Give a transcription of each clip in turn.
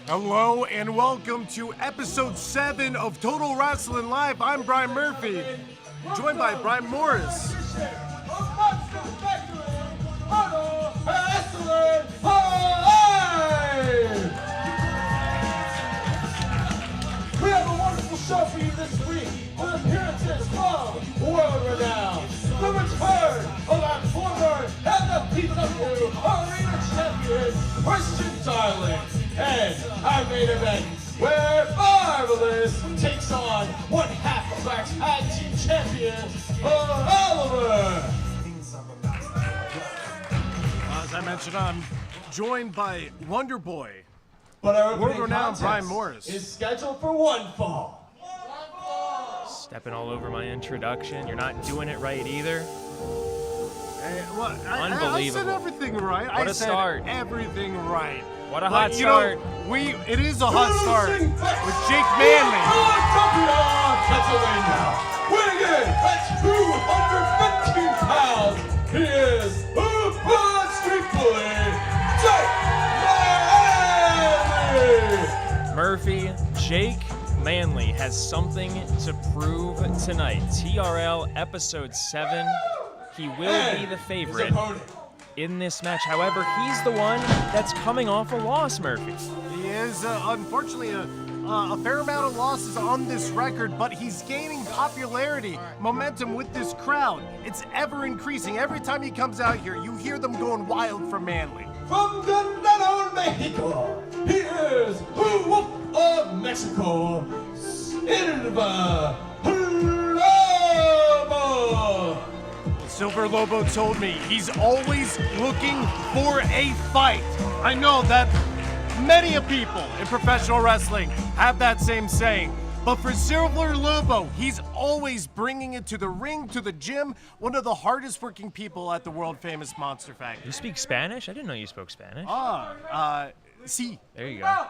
Hello and welcome to episode 7 of Total Wrestling Live. I'm Brian Murphy, joined by Brian Morris. We have a wonderful show for you this week with appearances from world-renowned, the return of our former NFPW Arena Champion, Christian Darling, and our main event, where Marvelous takes on one half of our tag team champions, Oliver. As I mentioned, I'm joined by Wonder Boy, But our world-renowned Brian Morris. Is scheduled for one fall. Stepping all over my introduction. You're not doing it right either. I said everything right. What a start. Everything right. What a hot start. It is a hot start with Jake Manley. Pennsylvania, weighing in at 215 pounds, he is the Broad Street Bully, Jake Manley. Murphy, Jake Manley has something to prove tonight. TRL Episode 7. He will be the favorite in this match. However, he's the one that's coming off a loss, Murphy. He is, unfortunately, a fair amount of losses on this record, but he's gaining popularity, momentum with this crowd. It's ever increasing. Every time he comes out here, you hear them going wild for Manley. From Guadalajara, Mexico, he is the Wolf of Mexico, Silva Lobo. Silver Lobo told me he's always looking for a fight. I know that many of people in professional wrestling have that same saying, but for Silver Lobo, he's always bringing it to the ring, to the gym, one of the hardest working people at the world-famous Monster Factory. You speak Spanish? I didn't know you spoke Spanish. Sí. There you go.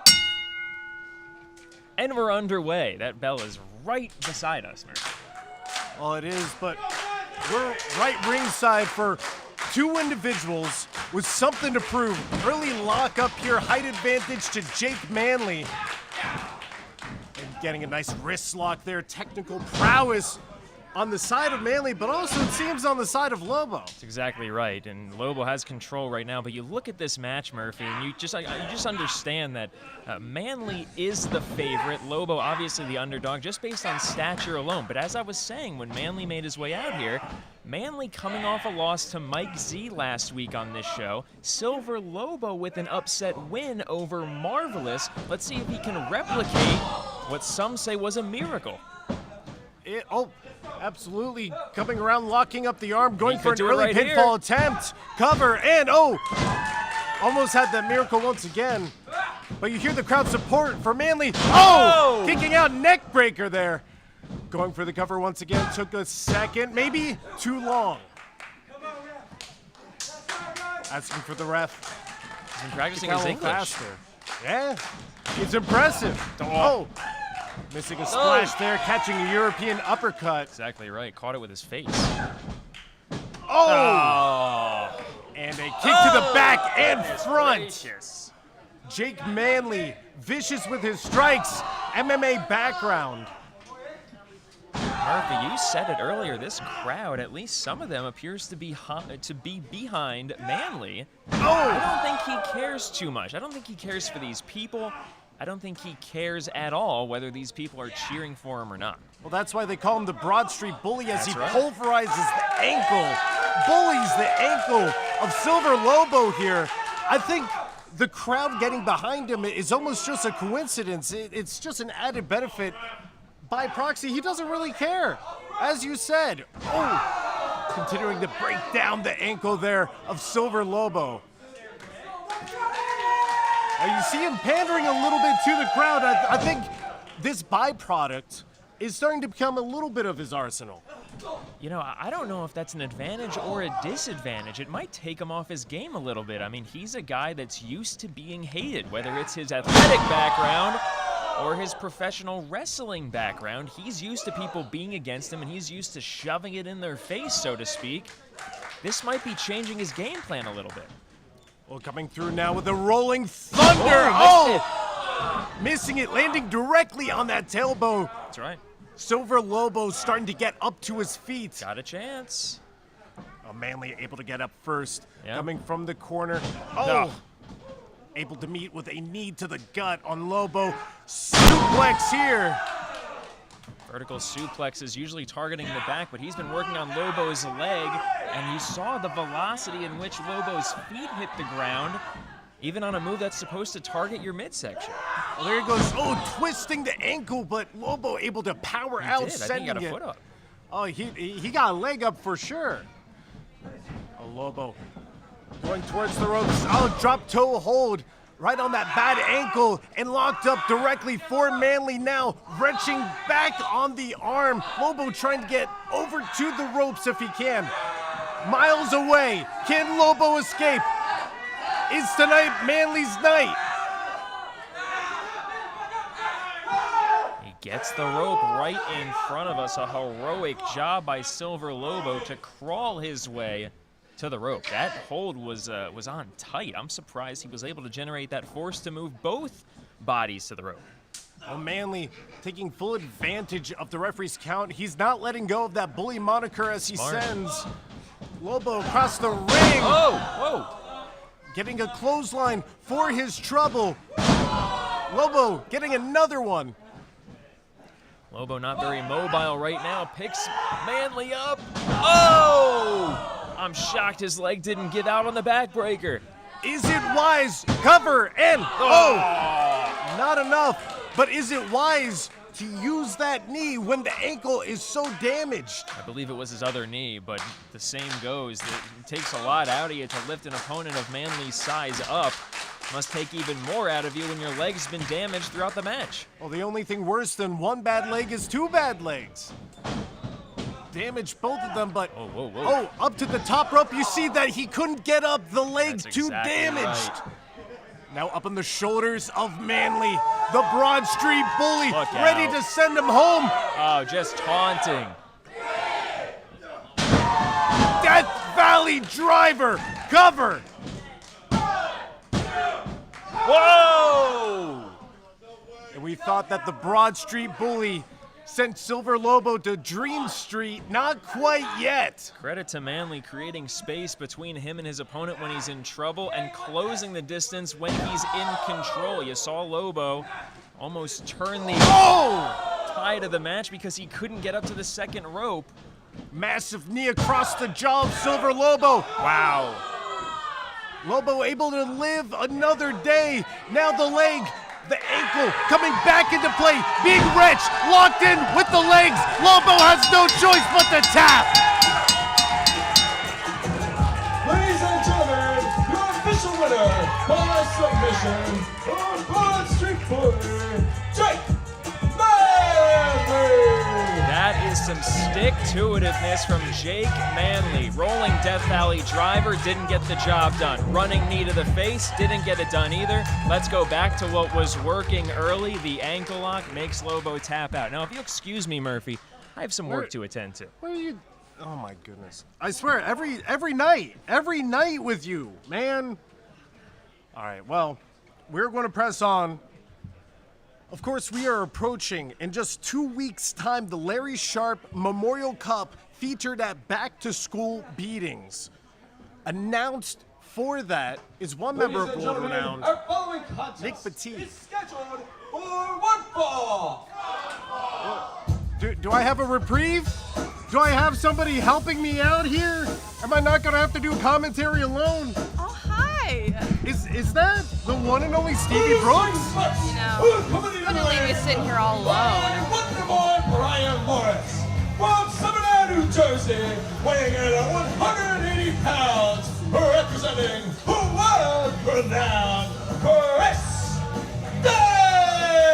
And we're underway. That bell is right beside us, Murphy. Well, it is, but we're right ringside for two individuals with something to prove. Early lock up here, height advantage to Jake Manley. And getting a nice wrist lock there, technical prowess on the side of Manley, but also it seems on the side of Lobo. That's exactly right, and Lobo has control right now, but you look at this match, Murphy, and you just understand that Manley is the favorite, Lobo obviously the underdog, just based on stature alone. But as I was saying, when Manley made his way out here, Manley coming off a loss to Mike Z last week on this show, Silver Lobo with an upset win over Marvelous. Let's see if he can replicate what some say was a miracle. Absolutely. Coming around, locking up the arm, going for an do it early right pinfall here. attempt. Cover, and almost had that miracle once again. But you hear the crowd support for Manley. Oh! Kicking out neck breaker there. Going for the cover once again. Took a second, maybe too long. Asking for the ref. He's been practicing A his little English. faster. Yeah, it's impressive. Oh! Missing a splash there, catching a European uppercut. Exactly right. Caught it with his face. Oh! And a kick to the back and front. Gracious. Jake Manley, vicious with his strikes, MMA background. Murphy, you said it earlier. This crowd, at least some of them, appears to be behind Manley. I don't think he cares too much. I don't think he cares for these people. I don't think he cares at all whether these people are cheering for him or not. Well, that's why they call him the Broad Street Bully, as That's he right. pulverizes the ankle, bullies the ankle of Silver Lobo here. I think the crowd getting behind him is almost just a coincidence. It's just an added benefit. By proxy, he doesn't really care. As you said, continuing to break down the ankle there of Silver Lobo. You see him pandering a little bit to the crowd. I think this byproduct is starting to become a little bit of his arsenal. You know, I don't know if that's an advantage or a disadvantage. It might take him off his game a little bit. I mean, he's a guy that's used to being hated, whether it's his athletic background or his professional wrestling background. He's used to people being against him, and he's used to shoving it in their face, so to speak. This might be changing his game plan a little bit. Well, coming through now with the rolling thunder. Oh, Missing it, landing directly on that tailbone. That's right. Silver Lobo starting to get up to his feet. Got a chance. Manley able to get up first, Yeah. coming from the corner. No. Able to meet with a knee to the gut on Lobo. Suplex here. Vertical suplex is usually targeting the back, but he's been working on Lobo's leg, and you saw the velocity in which Lobo's feet hit the ground, even on a move that's supposed to target your midsection. Well, there he goes. Oh, twisting the ankle, but Lobo able to power out, I think he sending got a it. foot up. Oh, he got a leg up for sure. Oh, Lobo going towards the ropes. Oh, drop toe hold right on that bad ankle and locked up directly for Manley now, wrenching back on the arm. Lobo trying to get over to the ropes if he can. Miles away. Can Lobo escape? Is tonight Manley's night? He gets the rope right in front of us. A heroic job by Silver Lobo to crawl his way to the rope. That hold was on tight. I'm surprised he was able to generate that force to move both bodies to the rope. Well, Manley taking full advantage of the referee's count. He's not letting go of that bully moniker as he Smart. sends Lobo across the ring. Oh, whoa. Getting a clothesline for his trouble. Lobo getting another one. Lobo not very mobile right now. Picks Manley up. Oh! I'm shocked his leg didn't give out on the backbreaker. Is it wise? Cover and not enough. But is it wise to use that knee when the ankle is so damaged? I believe it was his other knee, but the same goes. It takes a lot out of you to lift an opponent of Manley's size up. Must take even more out of you when your leg's been damaged throughout the match. Well, the only thing worse than one bad leg is two bad legs. Damaged both of them, but whoa. Up to the top rope. You see that he couldn't get up. The leg That's too exactly damaged. right. Now up on the shoulders of Manley, the Broad Street Bully, Look ready out. to send him home. Oh, just taunting. Death Valley Driver, cover. Whoa! And we thought that the Broad Street Bully sent Silver Lobo to Dream Street. Not quite yet. Credit to Manley creating space between him and his opponent when he's in trouble and closing the distance when he's in control. You saw Lobo almost turn the tide of the match because he couldn't get up to the second rope. Massive knee across the jaw of Silver Lobo. Wow. Lobo able to live another day. Now the leg, the ankle coming back into play. Big wrench locked in with the legs. Lobo has no choice but to tap. Ladies and gentlemen, your official winner by submission, the Broad Street Bully, Jake Manley. That is some stick-to-itiveness from Jake Manley. Rolling Death Valley Driver didn't get the job done. Running knee to the face didn't get it done either. Let's go back to what was working early. The ankle lock makes Lobo tap out. Now, if you'll excuse me, Murphy, I have some work to attend to. What are you? Oh my goodness! I swear, every night with you, man. All right, well, we're going to press on. Of course, we are approaching in just 2 weeks' time the Larry Sharp Memorial Cup featured at Back to School Beatings. Announced for that is one member of World Renown, Our following contest Nick Bti. is scheduled for one fall. Do I have a reprieve? Do I have somebody helping me out here? Am I not gonna have to do commentary alone? Oh, hi. Is that the one and only Stevie Brooks? Couldn't leave you sitting here all alone. Wonderboy Brian Morris from Summertown, New Jersey, weighing in at 180 pounds, representing world renowned Chris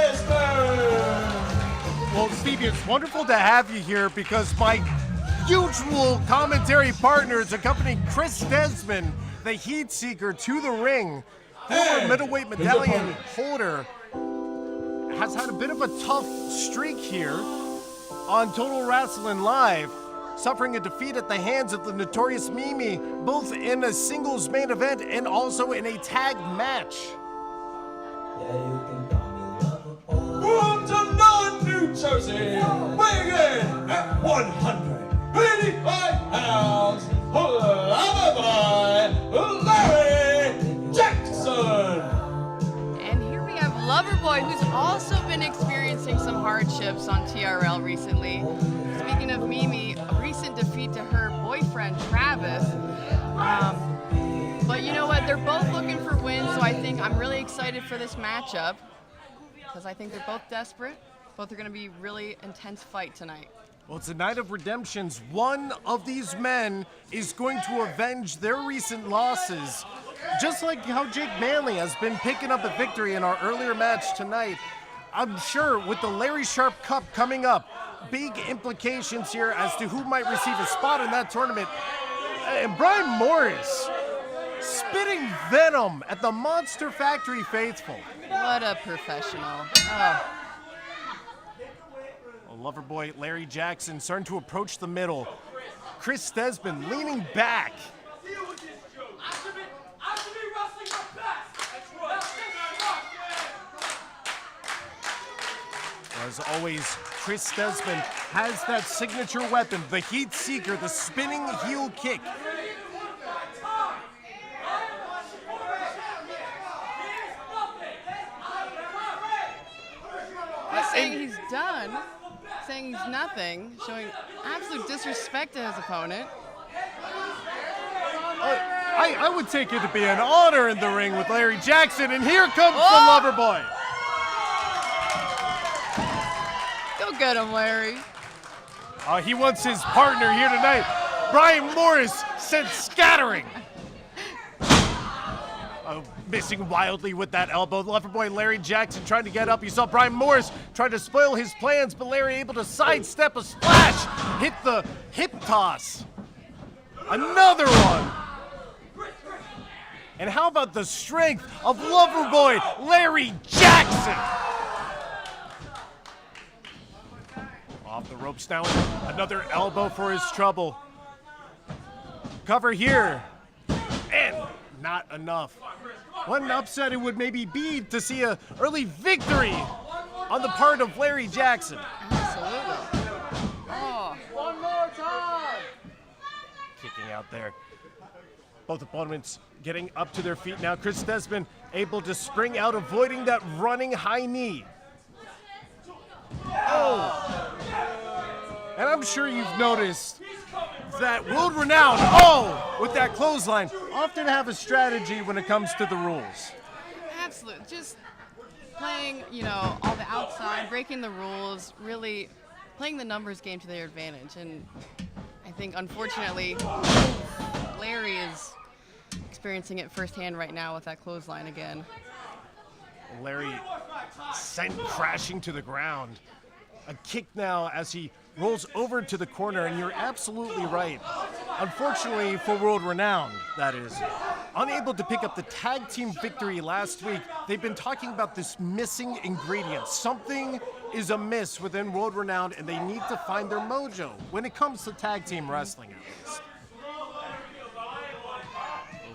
Desmond. Well, Stevie, it's wonderful to have you here because my usual commentary partners accompany Chris Desmond, the heat seeker, to the ring. Former middleweight medallion holder has had a bit of a tough streak here on Total Wrestling Live, suffering a defeat at the hands of the Notorious Mimi, both in a singles main event and also in a tag match. Yeah, you can call me Jersey, weighing in at 185 pounds, Lobo by Larry Jackson. And here we have Loverboy, who's also been experiencing some hardships on TRL recently. Speaking of Mimi, a recent defeat to her boyfriend, Travis. But you know what? They're both looking for wins, so I think I'm really excited for this matchup because I think they're both desperate. Both are going to be really intense fight tonight. Well, it's a night of redemptions. One of these men is going to avenge their recent losses, just like how Jake Manley has been picking up a victory in our earlier match tonight. I'm sure with the Larry Sharp Cup coming up, big implications here as to who might receive a spot in that tournament. And Brian Morris spitting venom at the Monster Factory faithful. What a professional. Oh. Loverboy Larry Jackson starting to approach the middle. Chris Desmond leaning back. I should be wrestling my best. As always, Chris Desmond has that signature weapon, the Heat Seeker, the spinning heel kick. Saying he's done, saying he's nothing, showing absolute disrespect to his opponent. I would take it to be an honor in the ring with Larry Jackson, and here comes the Loverboy. Go get him, Larry. He wants his partner here tonight. Brian Morris sent scattering. Missing wildly with that elbow. Loverboy Larry Jackson trying to get up. You saw Brian Morris trying to spoil his plans, but Larry able to sidestep a splash, hit the hip toss. Another one. And how about the strength of Loverboy Larry Jackson? Off the ropes now, another elbow for his trouble. Cover here, and not enough. What an upset it would maybe be to see an early victory on the part of Larry Jackson. Absolutely. Oh. One more time. Kicking out there. Both opponents getting up to their feet now. Chris Desmond able to spring out, avoiding that running high knee. Oh! And I'm sure you've noticed that world renowned, with that clothesline, often have a strategy when it comes to the rules. Absolutely. Just playing, all the outside, breaking the rules, really playing the numbers game to their advantage. And I think, unfortunately, Larry is experiencing it firsthand right now with that clothesline again. Larry sent crashing to the ground. A kick now as he rolls over to the corner, and you're absolutely right. Unfortunately for World Renowned, that is, unable to pick up the tag team victory last week, they've been talking about this missing ingredient. Something is amiss within World Renowned, and they need to find their mojo when it comes to tag team wrestling, at least.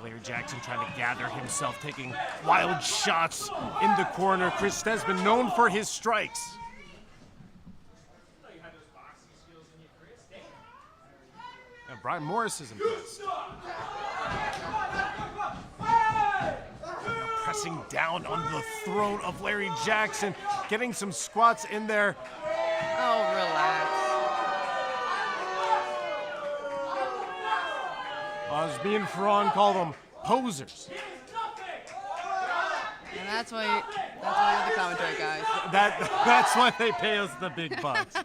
Larry Jackson trying to gather himself, taking wild shots in the corner. Chris Desmond known for his strikes. And Brian Morris is impressed. Pressing down on the throat of Larry Jackson, getting some squats in there. Oh, relax. As me and Ferran call them, posers. And that's why you're the commentary guys. That's why they pay us the big bucks.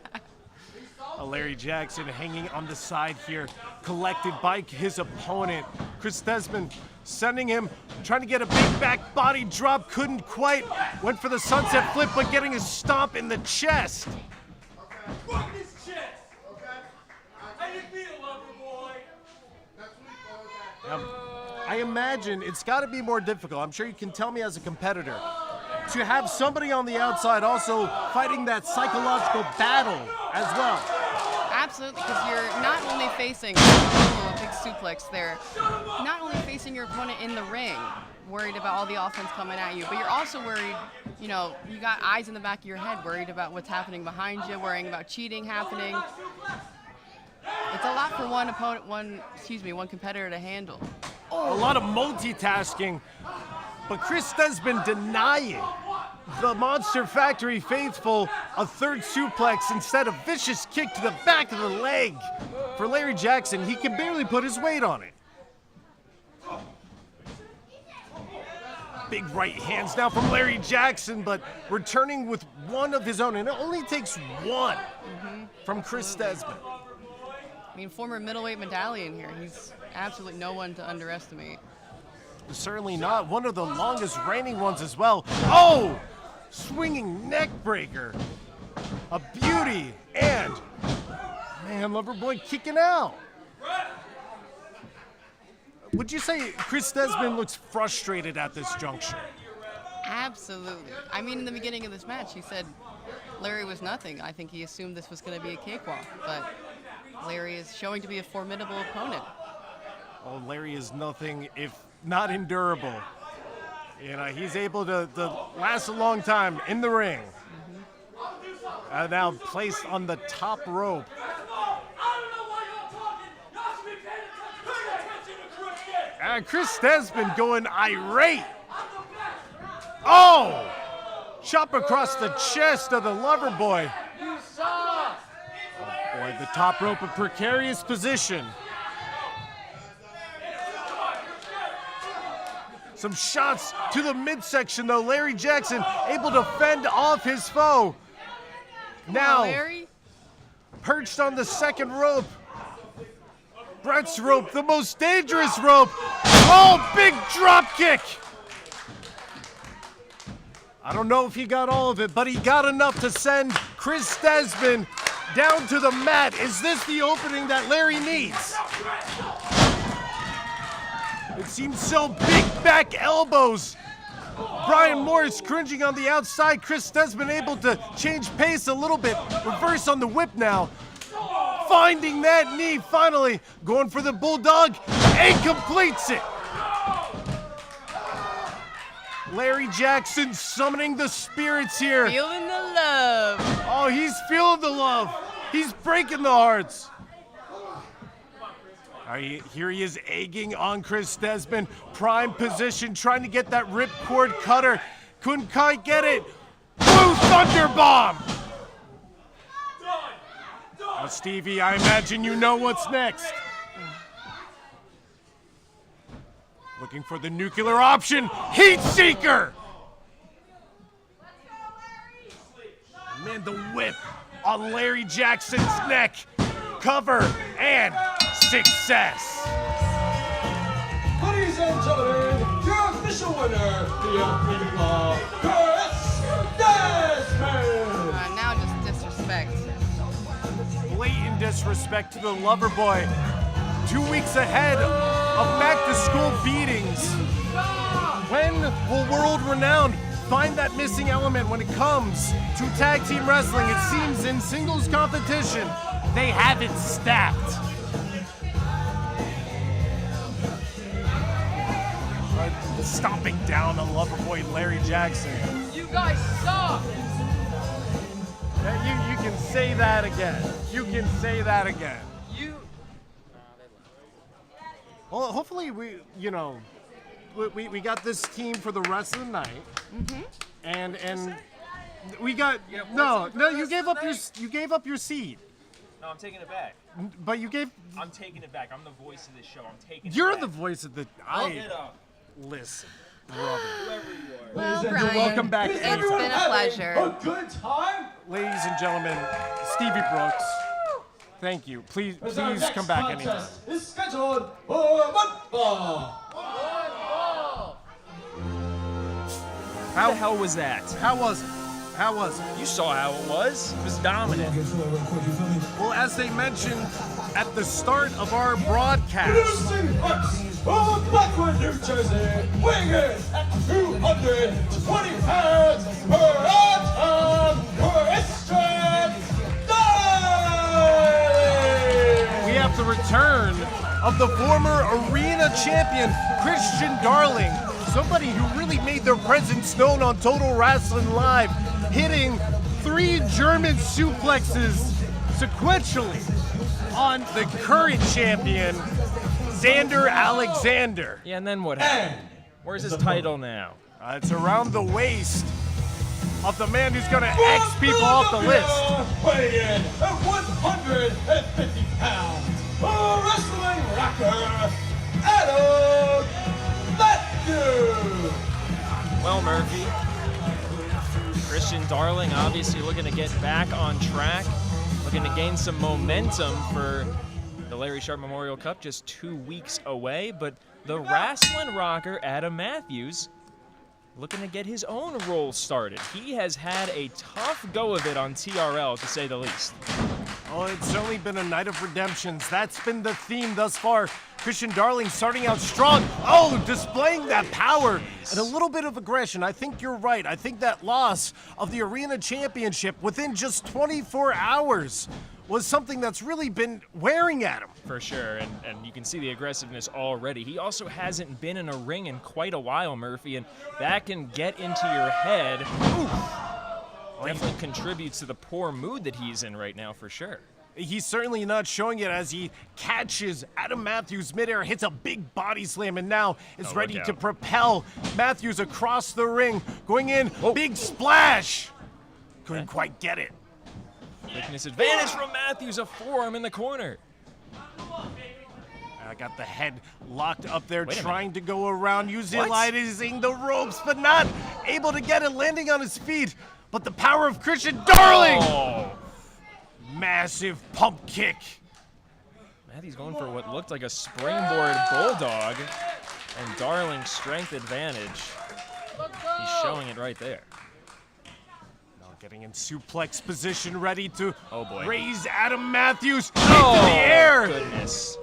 Larry Jackson hanging on the side here, collected by his opponent. Chris Desmond sending him, trying to get a big back body drop, couldn't quite. Went for the sunset flip, but getting a stomp in the chest. Fuck his chest. Okay. How you feel, Loverboy? I imagine it's got to be more difficult. I'm sure you can tell me as a competitor to have somebody on the outside also fighting that psychological battle as well. Absolutely, because you're not only facing a big suplex there, not only facing your opponent in the ring, worried about all the offense coming at you, but you're also worried, you know, you got eyes in the back of your head, worried about what's happening behind you, worrying about cheating happening. It's a lot for one competitor to handle. A lot of multitasking, but Chris Desmond denying the Monster Factory faithful a third suplex instead of vicious kick to the back of the leg. For Larry Jackson, he can barely put his weight on it. Big right hands now from Larry Jackson, but returning with one of his own, and it only takes one from Chris Desmond. I mean, former middleweight medallion here. He's absolutely no one to underestimate. Certainly not. One of the longest reigning ones as well. Oh! Swinging neck breaker. A beauty. And, man, Loverboy kicking out. Would you say Chris Desmond looks frustrated at this juncture? Absolutely. I mean, in the beginning of this match, he said Larry was nothing. I think he assumed this was going to be a cakewalk, but Larry is showing to be a formidable opponent. Oh, Larry is nothing if not endurable. You know, he's able to last a long time in the ring. Now placed on the top rope. Chris Desmond going irate. Oh! Chop across the chest of the Loverboy. Oh boy, the top rope, a precarious position. Some shots to the midsection though. Larry Jackson able to fend off his foe. Now, Larry? Perched on the second rope. Brett's rope, the most dangerous rope. Oh, big drop kick. I don't know if he got all of it, but he got enough to send Chris Desmond down to the mat. Is this the opening that Larry needs? It seems so. Big back elbows. Brian Morris cringing on the outside. Chris Desmond able to change pace a little bit. Reverse on the whip now. Finding that knee finally. Going for the bulldog and completes it. Larry Jackson summoning the spirits here. Feeling the love. Oh, he's feeling the love. He's breaking the hearts. Here he is egging on Chris Desmond. Prime position, trying to get that ripcord cutter. Couldn't quite get it. Blue Thunder Bomb. Now, Stevie, I imagine you know what's next. Looking for the nuclear option. Heat Seeker. Man, the whip on Larry Jackson's neck. Cover and success. Ladies and gentlemen, your official winner, the unbeatable Chris Desmond. Now just disrespect. Blatant disrespect to the Loverboy. 2 weeks ahead of back-to-school beatings. When will World Renowned find that missing element when it comes to tag team wrestling? It seems in singles competition, they have it stacked. Stomping down on Loverboy Larry Jackson. You guys suck! You can say that again. You can say that again. Well, hopefully we got this team for the rest of the night. And we got you gave up your seat. No, I'm taking it back. But you gave. I'm taking it back. I'm the voice of this show. I'm taking You're it back. the voice of the. Listen, brother. Whoever you are. Well, You're Brian, welcome back it's anytime. been a pleasure. A good time? Ladies and gentlemen, Stevie Brooks. Thank you. Please As our next come back anytime. contest is scheduled for football. How the hell was that? How was it? How was it? You saw how it was. It was dominant. Well, as they mentioned at the start of our broadcast, Introducing Bucks from Blackwood, New Jersey, weighing in at 220 pounds per ounce, Christian Dye! the return of the former arena champion, Christian Darling. Somebody who really made their presence known on Total Wrestling Live, hitting 3 German suplexes sequentially on the current champion, Xander Alexander. Yeah, and then what happened? Where's his title now? It's around the waist of the man who's going to X people off the list. Weighing in at 150 pounds, a wrestling rocker, Adam Dadbo. Well, Murphy, Christian Darling obviously looking to get back on track, looking to gain some momentum for the Larry Sharp Memorial Cup just 2 weeks away, but the wrestling rocker, Adam Matthews, looking to get his own role started. He has had a tough go of it on TRL, to say the least. Oh, it's certainly been a night of redemptions. That's been the theme thus far. Christian Darling starting out strong. Oh, displaying that power and a little bit of aggression. I think you're right. I think that loss of the Arena Championship within just 24 hours was something that's really been wearing at him. For sure, and you can see the aggressiveness already. He also hasn't been in a ring in quite a while, Murphy, and that can get into your head. Ooh. Definitely contributes to the poor mood that he's in right now, for sure. He's certainly not showing it as he catches Adam Matthews midair, hits a big body slam, and now is ready to propel Matthews across the ring. Going in, big splash. Couldn't quite get it. Quickness advantage from Matthews, a forearm in the corner. I got the head locked up there, Wait a trying to go around, utilizing the ropes, but not able to get it, landing on his feet. But the power of Christian Darling! Oh. Massive pump kick. Matthews going for what looked like a springboard bulldog, and Darling's strength advantage. He's showing it right there. Getting in suplex position, ready to boy. raise Adam Matthews into Oh, the air. Goodness.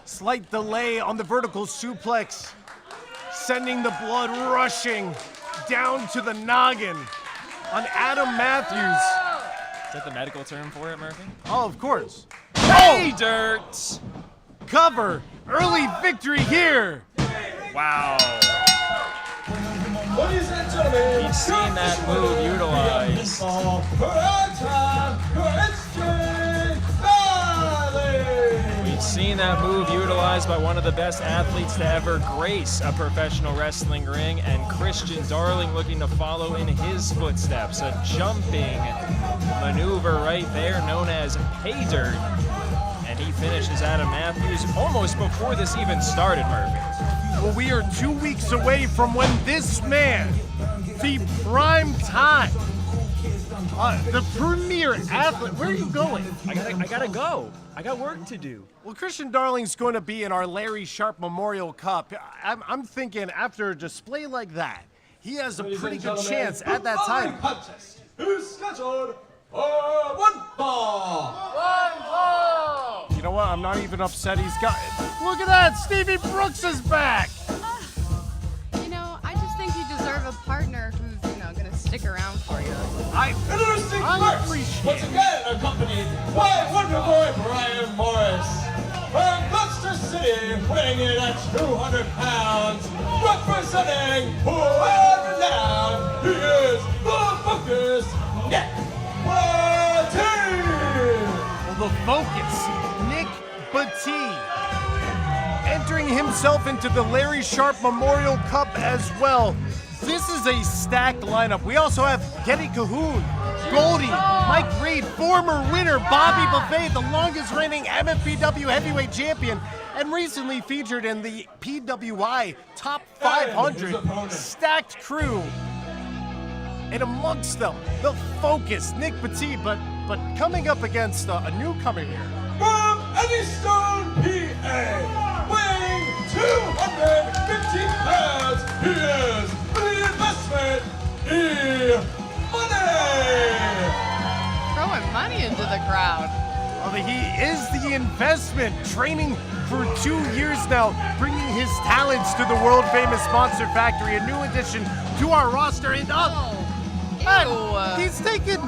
Slight delay on the vertical suplex, sending the blood rushing down to the noggin on Adam Matthews. Is that the medical term for it, Murphy? Oh, of course. Hey, Dirt! Cover, early victory here. Wow. Ladies and gentlemen, We've seen that move utilized. We've seen that move utilized by one of the best athletes to ever grace a professional wrestling ring, and Christian Darling looking to follow in his footsteps. A jumping maneuver right there known as pay dirt. And he finishes Adam Matthews almost before this even started, Murphy. Well, we are 2 weeks away from when this man, the prime time, the premier athlete. Where are you going? I gotta go. I got work to do. Well, Christian Darling's going to be in our Larry Sharp Memorial Cup. I'm thinking after a display like that, he has a pretty good chance at that time. Contest is scheduled for one fall. You know what? I'm not even upset he's got it. Look at that! Stevie Brooks is back! You know, I just think you deserve a partner who's, gonna stick around for you. Introducing I first, appreciate once again accompanied by Wonder Boy Brian Morris. From Gloucester City, weighing in at 200 pounds, representing world renown, he is the Focus, Nick Bti. Well, the Focus, Nick Bti, entering himself into the Larry Sharp Memorial Cup as well. This is a stacked lineup. We also have Getty Cahoon, Goldie, Mike Reed, former winner Bobby Buffet, the longest reigning MFPW heavyweight champion, and recently featured in the PWI Top 500 stacked crew. And amongst them, the Focus, Nick Bti, but coming up against a newcomer here. From Eddystone, PA, weighing 250 pounds, he is the investment E-Money! Throwing money into the crowd. Well, he is the investment, training for 2 years now, bringing his talents to the world-famous Monster Factory, a new addition to our roster. And Ew. he's taken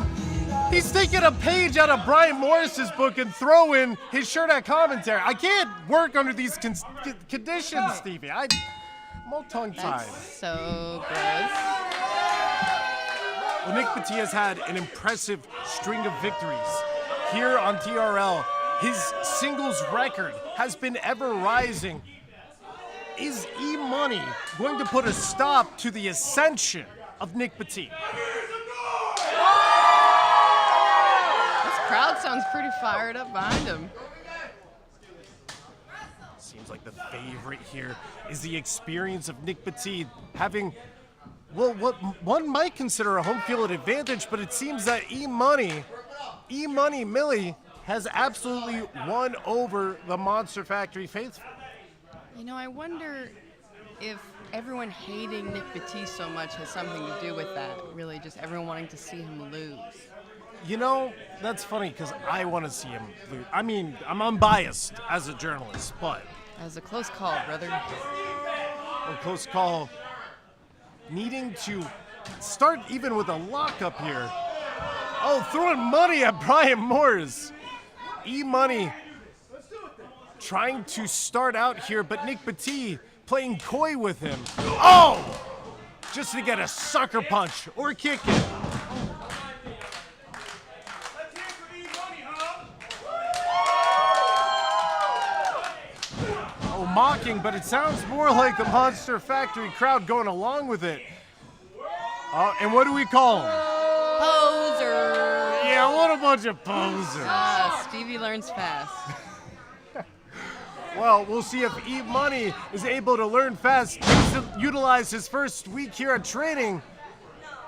He's taking a page out of Brian Morris's book and throwing his shirt at commentary. I can't work under these conditions, Stevie. I'm all tongue-tied. That's so gross. Well, Nick Bti has had an impressive string of victories here on TRL. His singles record has been ever rising. Is E-Money going to put a stop to the ascension of Nick Bti? This crowd sounds pretty fired up behind him. Seems like the favorite here is the experience of Nick Bti having, well, what one might consider a home field advantage, but it seems that E-Money Millie, has absolutely won over the Monster Factory faithful. You know, I wonder if everyone hating Nick Bti so much has something to do with that. Really, just everyone wanting to see him lose. You know, that's funny because I want to see him lose. I mean, I'm unbiased as a journalist, but That was a close call, brother. a close call. Needing to start even with a lockup here. Oh, throwing money at Brian Morris. E-Money trying to start out here, but Nick Bti playing coy with him. Oh! Just to get a sucker punch or kick it. Oh, mocking, but it sounds more like the Monster Factory crowd going along with it. And what do we call them? Poser! Yeah, what a bunch of posers. Stevie learns fast. Well, we'll see if E-Money is able to learn fast, utilize his first week here at training.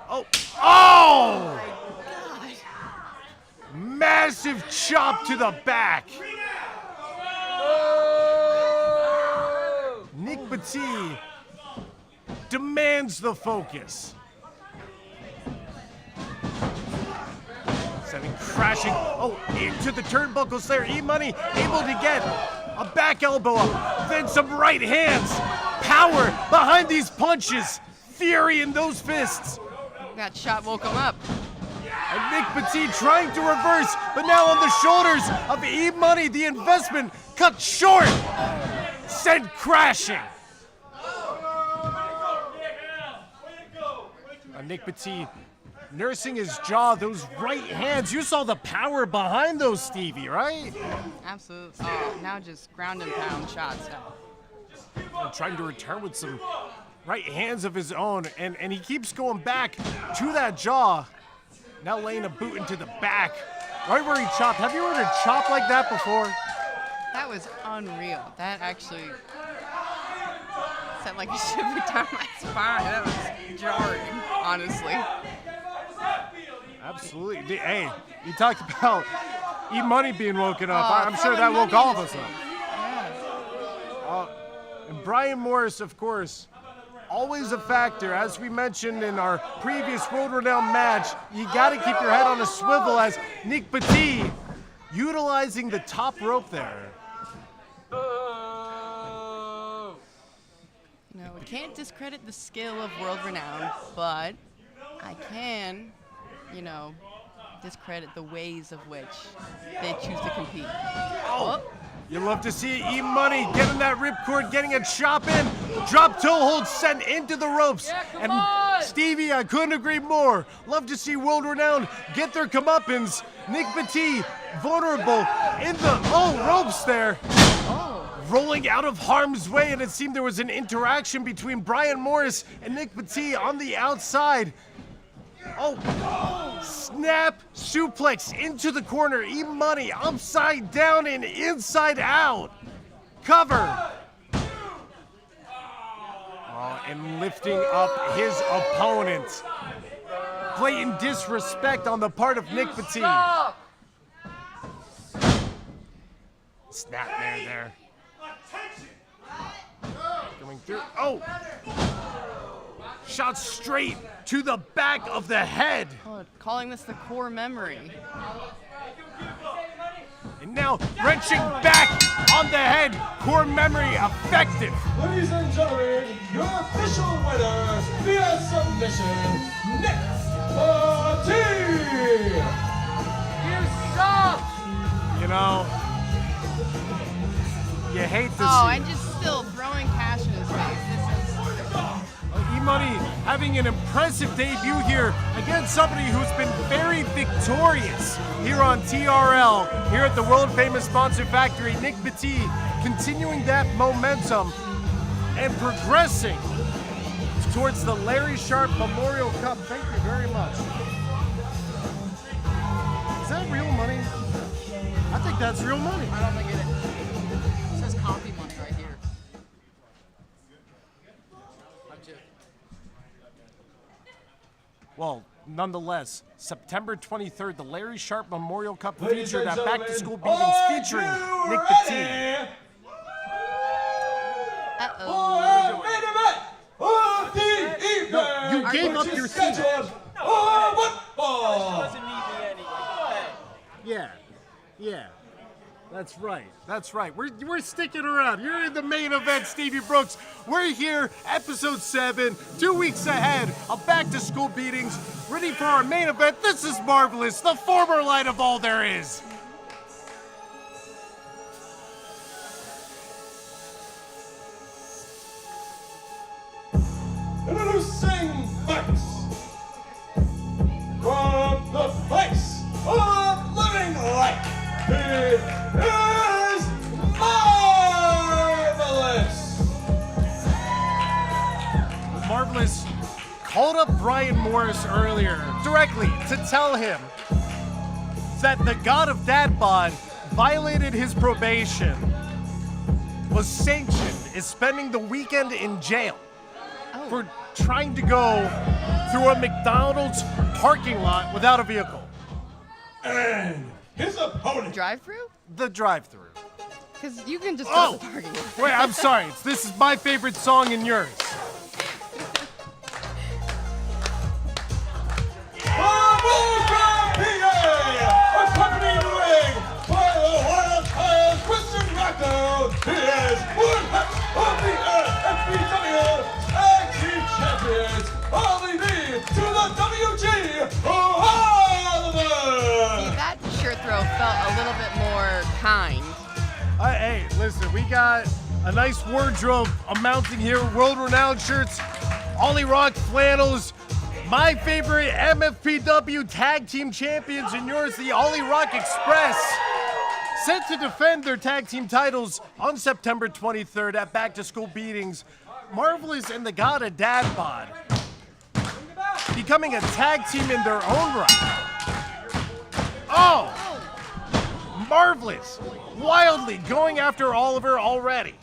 Oh! Massive chop to the back. Nick Bti demands the focus. Sending crashing, into the turnbuckles there. E-Money able to get a back elbow up, then some right hands. Power behind these punches. Fury in those fists. That shot woke him up. And Nick Bti trying to reverse, but now on the shoulders of E-Money, the investment cut short. Sent crashing. Nick Bti nursing his jaw, those right hands. You saw the power behind those, Stevie, right? Absolutely. Oh, now just ground and pound shots now. And trying to return with some right hands of his own, and he keeps going back to that jaw. Now laying a boot into the back, right where he chopped. Have you heard a chop like that before? That was unreal. That actually sent like a shiver down my spine. That was jarring, honestly. Absolutely. Hey, you talked about E-Money being woken up. I'm sure throwing that woke money all of in us his up. Yeah. And Brian Morris, of course, always a factor. As we mentioned in our previous world-renowned match, you got to keep your head on a swivel as Nick Bti utilizing the top rope there. You know, we can't discredit the skill of World Renowned, but I can, discredit the ways of which they choose to compete. Oh, you love to see E-Money getting that ripcord, getting a chop in, drop toe hold sent into the ropes. Come on! Stevie, I couldn't agree more. Love to see World Renowned get their comeuppance. Nick Bti vulnerable in the ropes there. Rolling out of harm's way, and it seemed there was an interaction between Brian Morris and Nick Bti on the outside. Snap suplex into the corner. E-Money upside down and inside out. Cover. And lifting up his opponent. Blatant disrespect on the part of Nick Bti. Stop! Snapmare there. Coming through. Shot straight to the back of the head. Calling this the core memory. And now wrenching back on the head. Core memory effective. Ladies and gentlemen, your official winner via submission, Nick Bti! You know, you hate to Oh, see and just still throwing cash in his face. This is E-Money having an impressive debut here against somebody who's been very victorious here on TRL, here at the world-famous Sponsor Factory. Nick Bti continuing that momentum and progressing towards the Larry Sharp Memorial Cup. Thank you very much. Is that real money? I think that's real money. I don't think it is. It says copy money right here. I'm joking. Well, nonetheless, September 23rd, the Larry Sharp Memorial Cup Ladies featured and at Back to gentlemen, School Beatings are featuring you Nick Bti. ready uh-oh. for our main event of the evening? No, you gave up which is your seat. scheduled for football. Yeah. That's right. That's right. We're sticking around. You're in the main event, Stevie Brooks. We're here, episode 7, 2 weeks ahead of Back to School Beatings, ready for our main event. This is marvelous, the former light of all there is. Introducing fights from the place of living life. He is marvelous. Marvelous called up Brian Morris earlier directly to tell him that the god of Dadbo violated his probation, was sanctioned, is spending the weekend in jail for trying to go through a McDonald's parking lot without a vehicle. And his opponent. Drive-through? The drive-through. Because you can just Oh! go to the parking lot. Wait, I'm sorry. This is my favorite song and yours. Accompanied the ring by the Wild Child Christian Rocco. He is one half of the NFBW Tag Team Champions. Only to the WG Oliver. See, that shirt throw felt a little bit more kind. Hey, listen, we got a nice wardrobe amounting here. World-renowned shirts, Ollie Rock flannels, my favorite MFPW Tag Team Champions, and yours, the Ollie Rock Express, set to defend their tag team titles on September 23rd at Back to School Beatings. Marvelous and the God of Dadbo becoming a tag team in their own right. Oh! Marvelous! Wildly going after Oliver already.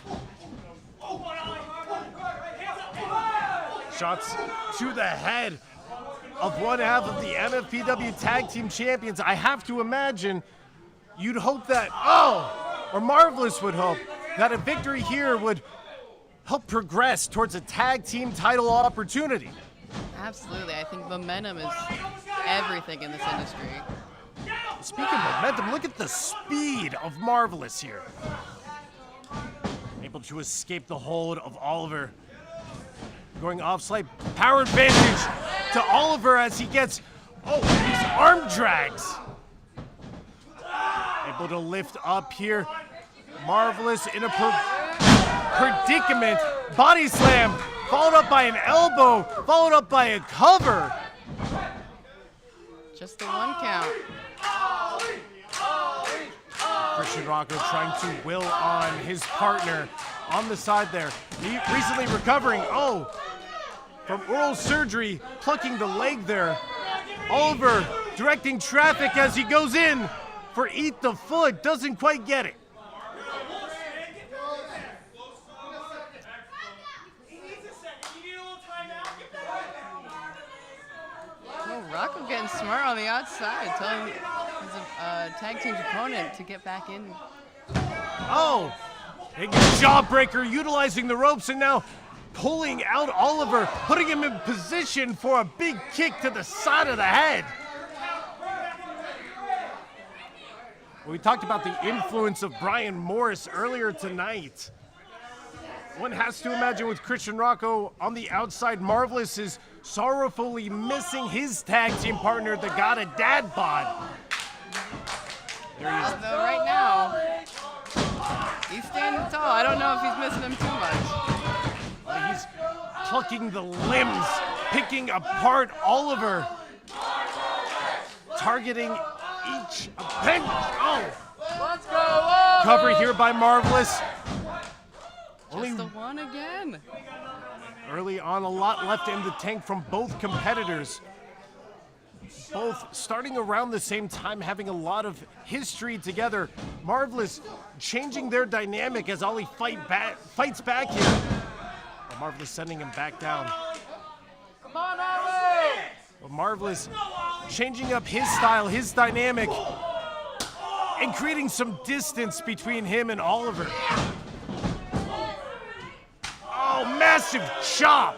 Shots to the head of one half of the MFPW Tag Team Champions. I have to imagine you'd hope that, or Marvelous would hope, that a victory here would help progress towards a tag team title opportunity. Absolutely. I think momentum is everything in this industry. Speaking of momentum, look at the speed of Marvelous here. Able to escape the hold of Oliver. Going off slight power advantage to Oliver as he gets, these arm drags. Able to lift up here. Marvelous in a predicament. Body slam, followed up by an elbow, followed up by a cover. Just the one count. Christian Rocco trying to will on his partner on the side there. He recently recovering, from oral surgery, plucking the leg there. Oliver directing traffic as he goes in for eat the foot, doesn't quite get it. Rocco getting smart on the outside, telling his tag team's opponent to get back in. Big jawbreaker, utilizing the ropes, and now pulling out Oliver, putting him in position for a big kick to the side of the head. We talked about the influence of Brian Morris earlier tonight. One has to imagine with Christian Rocco on the outside, Marvelous is sorrowfully missing his tag team partner, the God of Dadbo. There he is. Although right now, he's standing tall. I don't know if he's missing him too much. He's plucking the limbs, picking apart Oliver, targeting each appendage. Oh! Let's go! Whoa! Cover here by Marvelous. Just the one again. Early on, a lot left in the tank from both competitors. Both starting around the same time, having a lot of history together. Marvelous changing their dynamic as Ollie fights back here. But Marvelous sending him back down. Come on, Ollie! But Marvelous changing up his style, his dynamic, and creating some distance between him and Oliver. Oh, massive chop!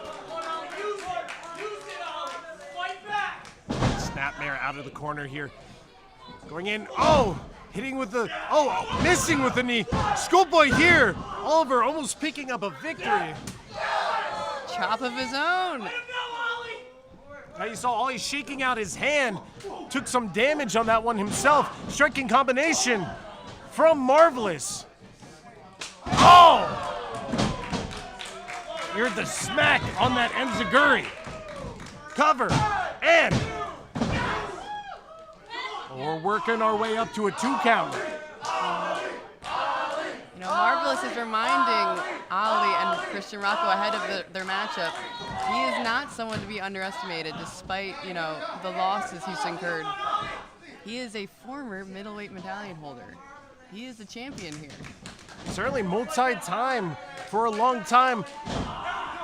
Snapmare out of the corner here. Going in, oh! Hitting with the, oh, missing with the knee. Schoolboy here. Oliver almost picking up a victory. Chop of his own. Now you saw Ollie shaking out his hand. Took some damage on that one himself. Striking combination from Marvelous. Oh! Here's the smack on that enziguri. Cover, and we're working our way up to a 2 count. You know, Marvelous is reminding Ali and Christian Rocco ahead of their matchup. He is not someone to be underestimated, despite, you know, the losses he's incurred. He is a former middleweight medallion holder. He is the champion here. Certainly multi-time for a long time.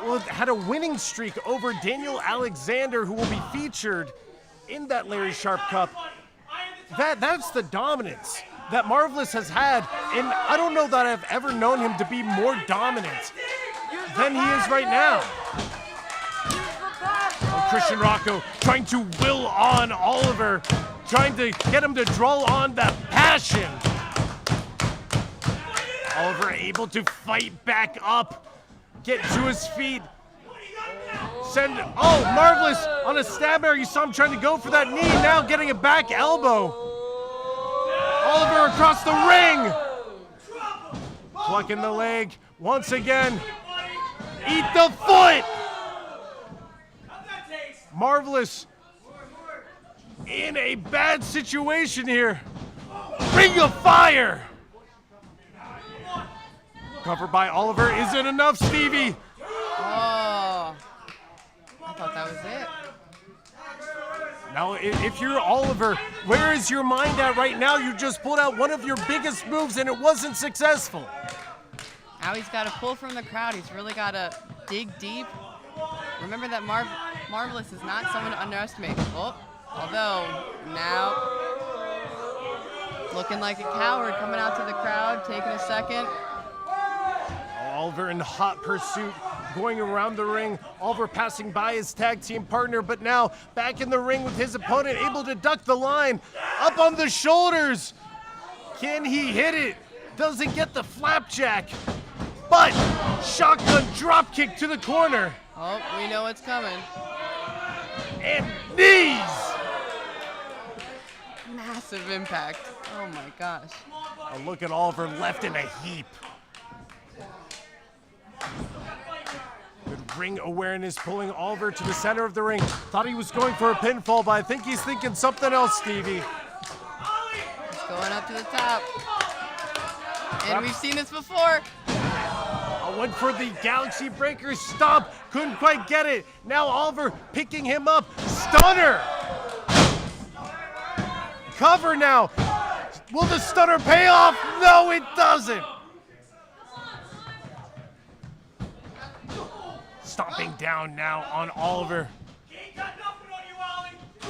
Well, had a winning streak over Daniel Alexander, who will be featured in that Larry Sharp Cup. That's the dominance that Marvelous has had, and I don't know that I've ever known him to be more dominant than he is right now. Oh, Christian Rocco trying to will on Oliver, trying to get him to draw on that passion. Oliver able to fight back up, get to his feet, send, oh, Marvelous on a stab there. You saw him trying to go for that knee, now getting a back elbow. Oliver across the ring. Plucking the leg once again. Eat the foot. Marvelous in a bad situation here. Ring of fire. Covered by Oliver. Is it enough, Stevie? Oh, I thought that was it. Now, if you're Oliver, where is your mind at right now? You just pulled out one of your biggest moves and it wasn't successful. Now he's got to pull from the crowd. He's really got to dig deep. Remember that Marvelous is not someone to underestimate. Oh, although now looking like a coward coming out to the crowd, taking a second. Oliver in hot pursuit, going around the ring. Oliver passing by his tag team partner, but now back in the ring with his opponent, able to duck the line. Up on the shoulders. Can he hit it? Doesn't get the flapjack. But shotgun drop kick to the corner. Oh, we know it's coming. And knees. Massive impact. Oh my gosh. A look at Oliver left in a heap. Good ring awareness, pulling Oliver to the center of the ring. Thought he was going for a pinfall, but I think he's thinking something else, Stevie. He's going up to the top. And we've seen this before. I went for the Galaxy Breaker stomp, couldn't quite get it. Now Oliver picking him up, stunner. Cover now. Will the stunner pay off? No, it doesn't. Stomping down now on Oliver.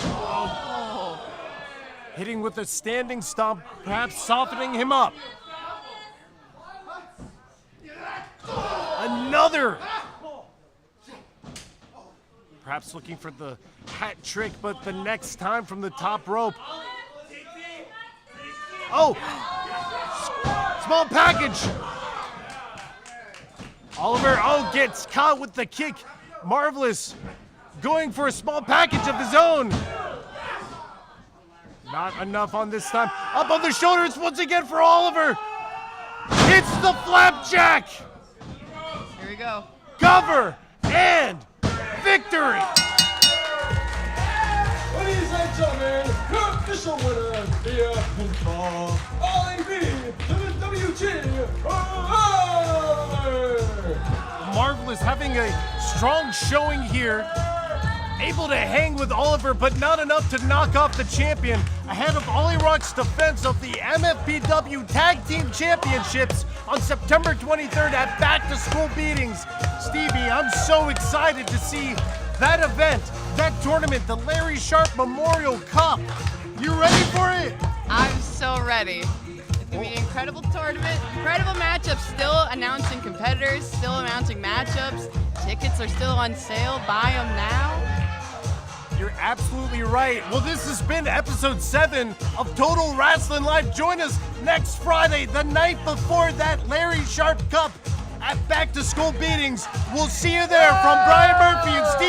Oh. Hitting with a standing stomp, perhaps softening him up. Another. Perhaps looking for the hat trick, but the next time from the top rope. Oh! Small package. Oliver, oh, gets caught with the kick. Marvelous going for a small package of his own. Not enough on this time. Up on the shoulders once again for Oliver. It's the flapjack. Here we go. Cover and victory. Ladies and gentlemen, your official winner via pinfall, Ali B to the WG. Marvelous, having a strong showing here. Able to hang with Oliver, but not enough to knock off the champion. Ahead of Ollie Rock's defense of the MFPW Tag Team Championships on September 23rd at Back to School Beatings. Stevie, I'm so excited to see that event, that tournament, the Larry Sharp Memorial Cup. You ready for it? I'm so ready. It's gonna be an incredible tournament, incredible matchups, still announcing competitors, still announcing matchups. Tickets are still on sale, buy them now. You're absolutely right. Well, this has been episode 7 of Total Wrestling Live. Join us next Friday, the night before that Larry Sharp Cup at Back to School Beatings. We'll see you there. From Brian Murphy and Steve